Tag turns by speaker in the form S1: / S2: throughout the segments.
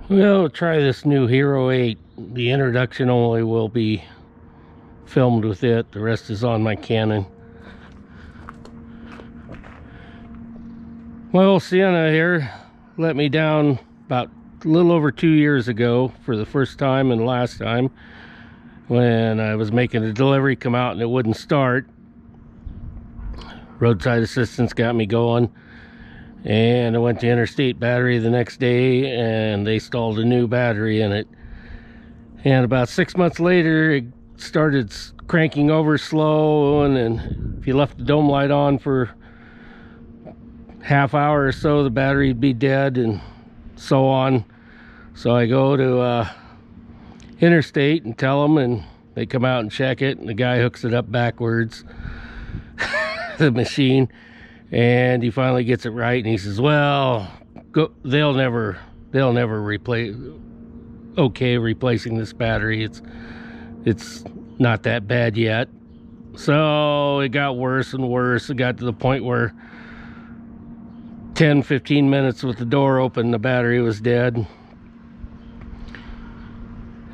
S1: We'll try this new Hero 8. The introduction only will be filmed with it. The rest is on my Canon. Well, Sienna here let me down about a little over 2 years ago for the first time and last time when I was making a delivery come out and it wouldn't start. Roadside assistance got me going, and I went to Interstate battery the next day and they installed a new battery in it. And about 6 months later it started cranking over slow, and then if you left the dome light on for half hour or so, the battery would be dead, and so on. So I go to Interstate and tell them, and they come out and check it, and the guy hooks it up backwards, the machine, and he finally gets it right, and he says, well, they'll never replacing this battery. It's not that bad yet. So it got worse and worse. It got to the point where 10-15 minutes with the door open, the battery was dead.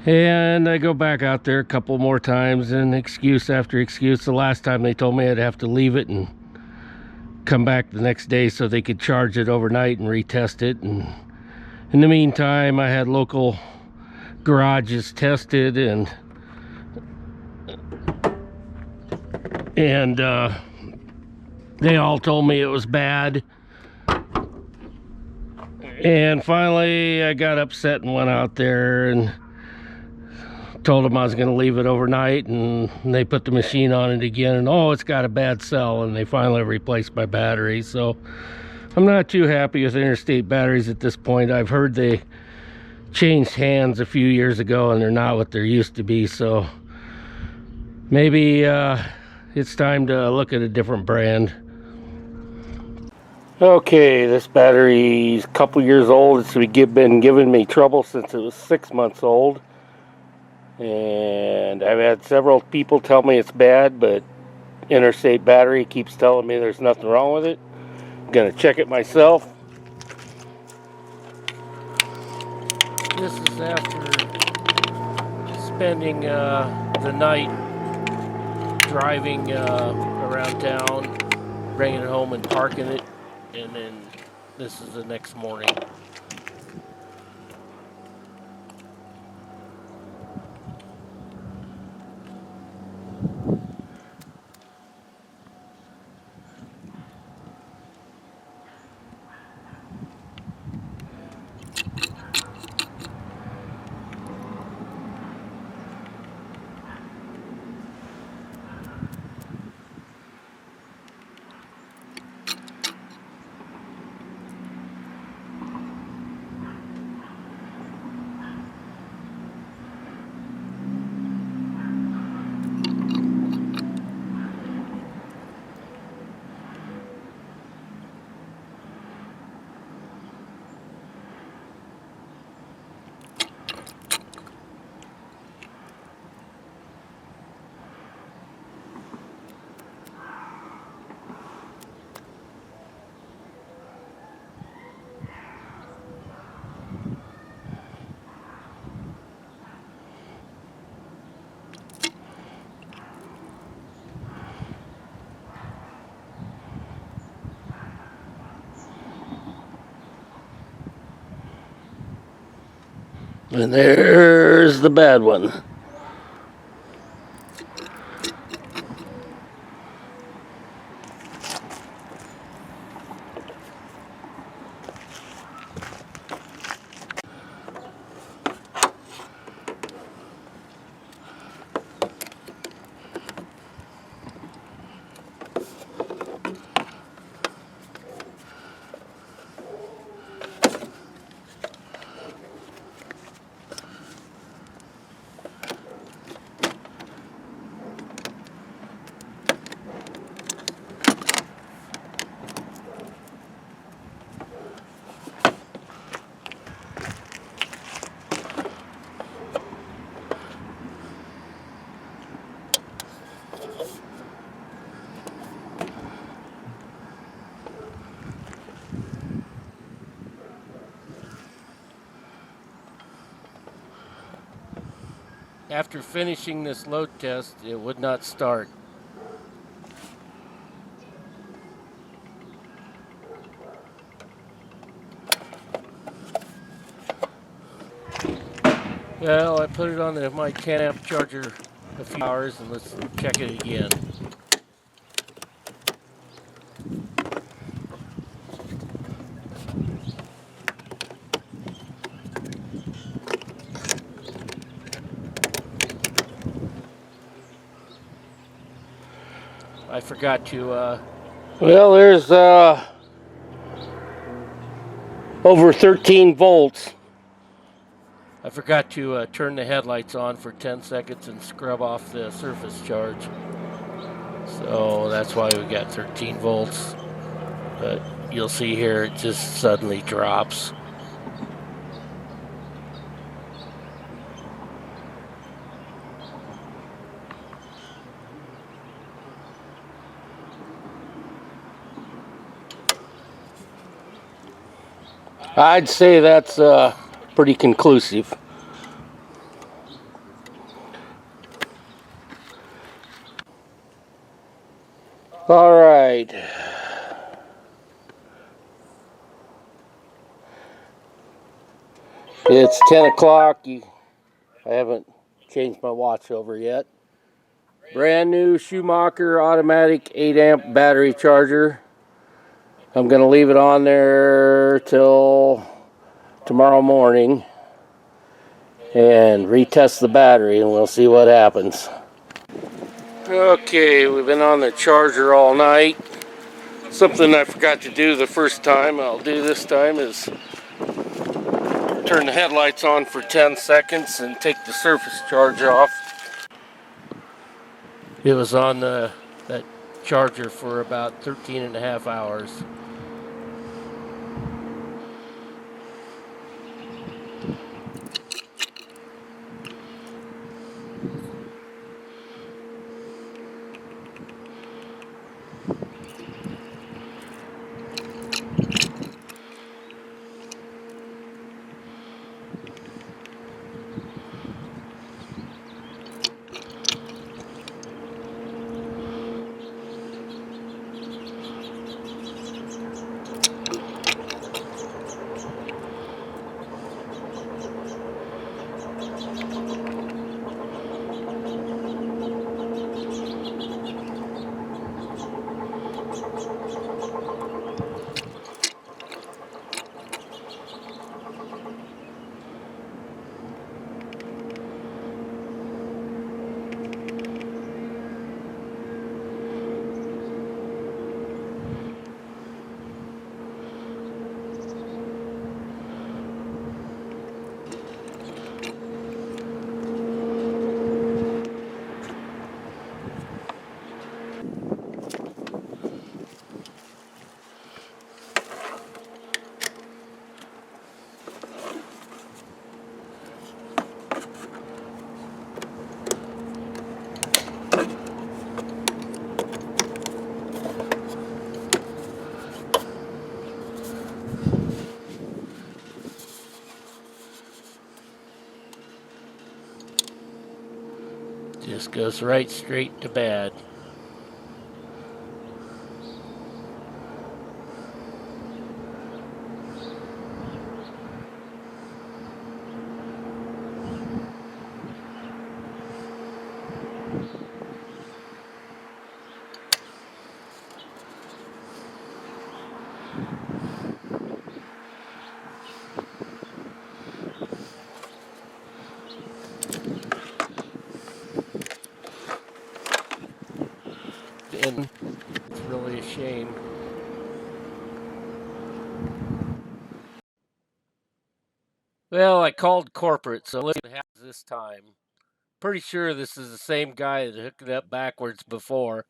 S1: And I go back out there a couple more times, and excuse after excuse. The last time they told me I'd have to leave it and come back the next day so they could charge it overnight and retest it. And in the meantime, I had local garages tested, and they all told me it was bad. And finally I got upset and went out there and told them I was going to leave it overnight, and they put the machine on it again, and oh, it's got a bad cell, and they finally replaced my battery. So I'm not too happy with Interstate batteries at this point. I've heard they changed hands a few years ago and they're not what they used to be, so maybe it's time to look at a different brand. Okay, this battery's a couple years old. It's been giving me trouble since it was 6 months old, and I've had several people tell me it's bad, but Interstate battery keeps telling me there's nothing wrong with it. I'm gonna check it myself. This is after spending the night driving around town, bringing it home and parking it, and then this is the next morning. And there's the bad one. After finishing this load test, it would not start. Well, I put it on my 10 amp charger a few hours, and let's check it again. I forgot to, well, there's over 13 volts. I forgot to turn the headlights on for 10 seconds and scrub off the surface charge. So that's why we got 13 volts. But you'll see here it just suddenly drops. I'd say that's pretty conclusive. All right. It's 10 o'clock. I haven't changed my watch over yet. Brand new Schumacher automatic 8 amp battery charger. I'm going to leave it on there till tomorrow morning and retest the battery, and we'll see what happens. Okay, we've been on the charger all night. Something I forgot to do the first time, I'll do this time, is turn the headlights on for 10 seconds and take the surface charge off. It was on that charger for about 13 and a half hours. Just goes right straight to bad. And it's really a shame. Well, I called corporate, so let's see what happens this time. Pretty sure this is the same guy that hooked it up backwards before.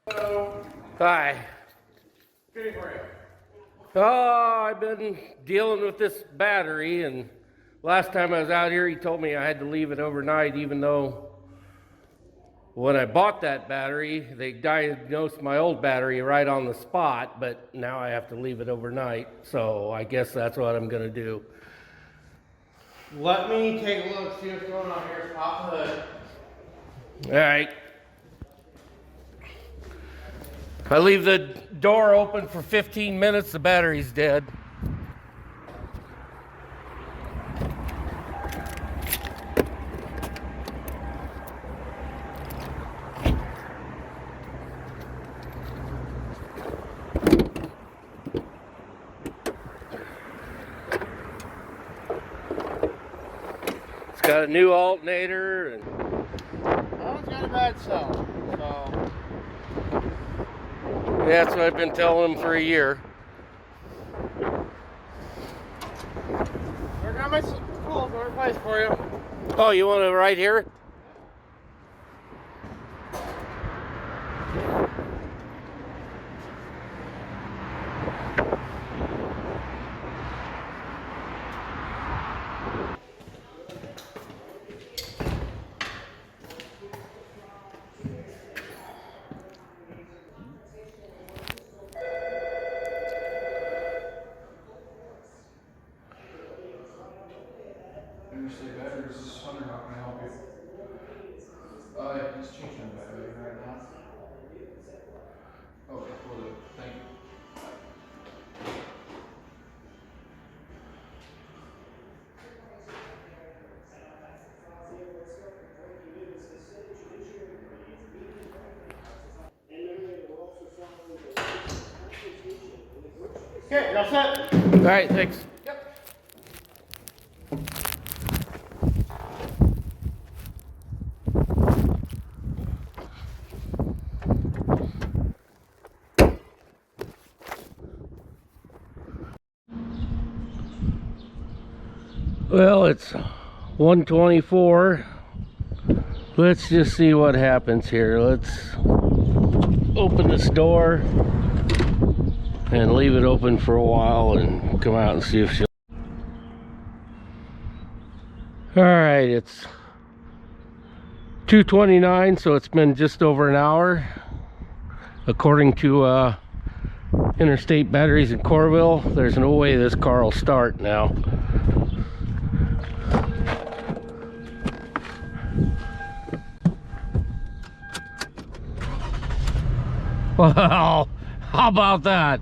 S1: Hello. Hi. Good for you. Oh, I've been dealing with this battery, and last time I was out here, he told me I had to leave it overnight, even though when I bought that battery, they diagnosed my old battery right on the spot, but now I have to leave it overnight, so I guess that's what I'm going to do. Let me take a look, see what's going on here. Pop the hood. Alright. If I leave the door open for 15 minutes, the battery's dead. It's got a new alternator and
S2: That one's got a bad cell, so
S1: yeah, that's what I've been telling them for a year.
S2: I got my tools in place for you.
S1: Oh, you want to right here?
S3: Interstate batteries, this is Hunter, how can I help you? Yeah, he's changing the battery right now. Okay, will do. Thank you.
S2: Okay, you're all set?
S1: All right, thanks.
S2: Yep.
S1: Well, it's 1:24. Let's just see what happens here. Let's open this door and leave it open for a while and come out and see if she'll. All right, it's 2:29, so it's been just over an hour. According to Interstate Batteries in Corville, there's no way this car will start now. Well, how about that?